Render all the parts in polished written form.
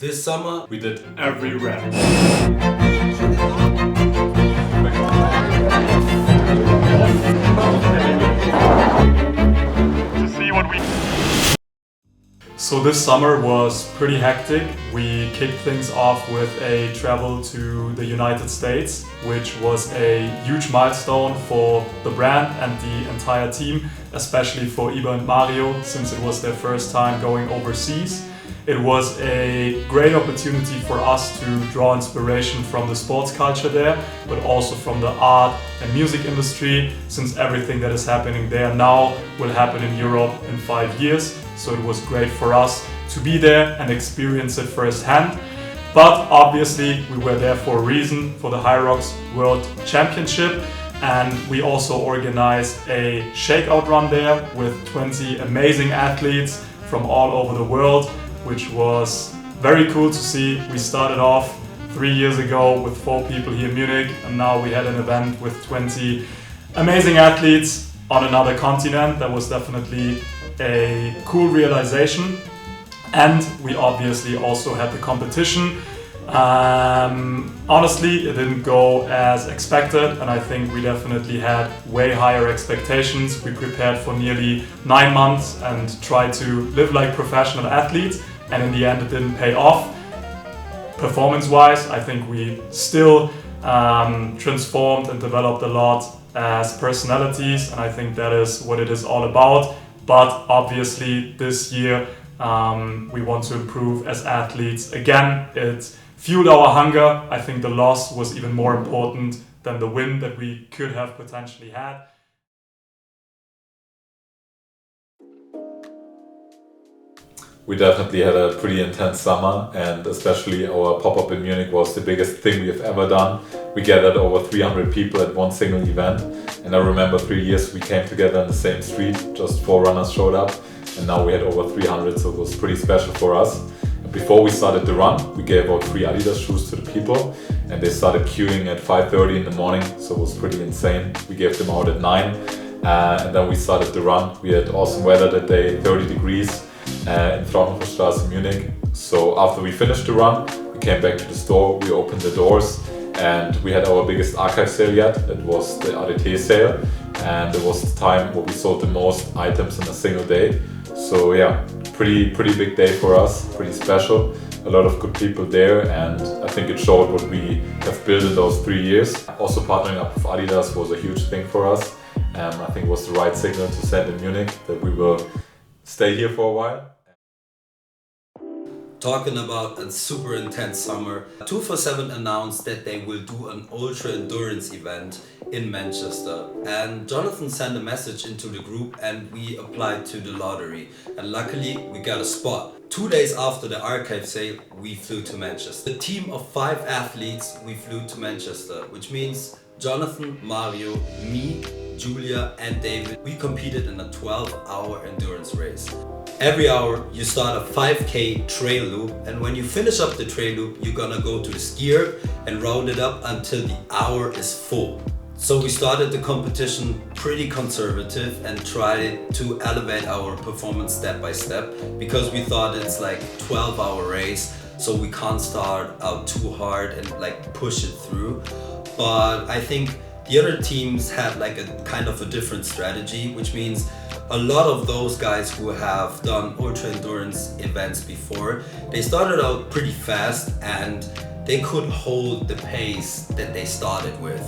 This summer, we did every rep. To see what we... So this summer was pretty hectic. We kicked things off with a travel to the United States, which was a huge milestone for the brand and the entire team, especially for Iba and Mario, since it was their first time going overseas. It was a great opportunity for us to draw inspiration from the sports culture there, but also from the art and music industry, since everything that is happening there now will happen in Europe in 5 years. So it was great for us to be there and experience it firsthand. But obviously we were there for a reason, for the High Rocks World Championship. And we also organized a shakeout run there with 20 amazing athletes from all over the world, which was very cool to see. We started off 3 years ago with 4 people here in Munich, and now we had an event with 20 amazing athletes on another continent. That was definitely a cool realization. And we obviously also had the competition. Honestly, it didn't go as expected, and I think we definitely had way higher expectations. We prepared for nearly 9 months and tried to live like professional athletes, and in the end it didn't pay off. Performance-wise, I think we still transformed and developed a lot as personalities, and I think that is what it is all about. But obviously this year we want to improve as athletes. Again, it fueled our hunger. I think the loss was even more important than the win that we could have potentially had. We definitely had a pretty intense summer, and especially our pop-up in Munich was the biggest thing we have ever done. We gathered over 300 people at one single event, and I remember 3 years we came together in the same street, just 4 runners showed up, and now we had over 300, so it was pretty special for us. And before we started the run, we gave out free Adidas shoes to the people, and they started queuing at 5:30 in the morning, so it was pretty insane. We gave them out at 9, and then we started the run. We had awesome weather that day, 30 degrees. In Fraunhoferstraße, Munich. So after we finished the run, we came back to the store, we opened the doors, and we had our biggest archive sale yet. It was the ADT sale, and it was the time where we sold the most items in a single day. So yeah, pretty big day for us, pretty special. A lot of good people there, and I think it showed what we have built in those 3 years. Also partnering up with Adidas was a huge thing for us. I think it was the right signal to send in Munich that we will stay here for a while. talking about a super intense summer, 247 announced that they will do an ultra endurance event in Manchester. And Jonathan sent a message into the group and we applied to the lottery. And luckily we got a spot. 2 days after the archive sale, we flew to Manchester. The team of 5 athletes, we flew to Manchester, which means Jonathan, Mario, me, Julia and David, we competed in a 12-hour endurance race. Every hour you start a 5k trail loop, and when you finish up the trail loop, you're gonna go to the skier and round it up until the hour is full. So we started the competition pretty conservative and tried to elevate our performance step by step, because we thought it's like 12-hour race, so we can't start out too hard and like push it through. But I think the other teams had like a kind of a different strategy, which means a lot of those guys who have done ultra endurance events before, they started out pretty fast and they could hold the pace that they started with.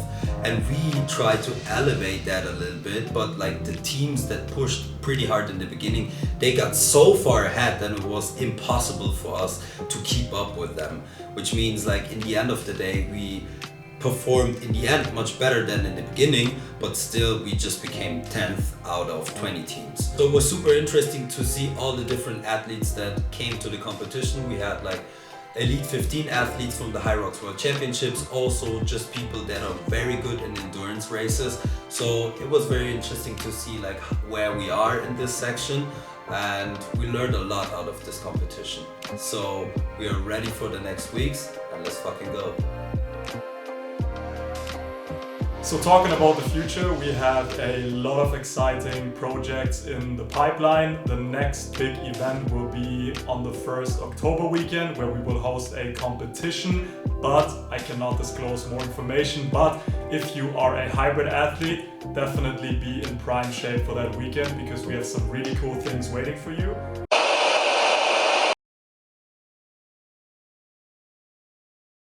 And we tried to elevate that a little bit, but like the teams that pushed pretty hard in the beginning, they got so far ahead that it was impossible for us to keep up with them. Which means like in the end of the day, we performed in the end much better than in the beginning, but still we just became 10th out of 20 teams. So it was super interesting to see all the different athletes that came to the competition. We had like Elite 15 athletes from the High Rocks World Championships, also just people that are very good in endurance races. So it was very interesting to see like where we are in this section, and we learned a lot out of this competition. So we are ready for the next weeks, and let's fucking go. So talking about the future, we have a lot of exciting projects in the pipeline. The next big event will be on the 1st October weekend, where we will host a competition, but I cannot disclose more information. But if you are a hybrid athlete, definitely be in prime shape for that weekend, because we have some really cool things waiting for you.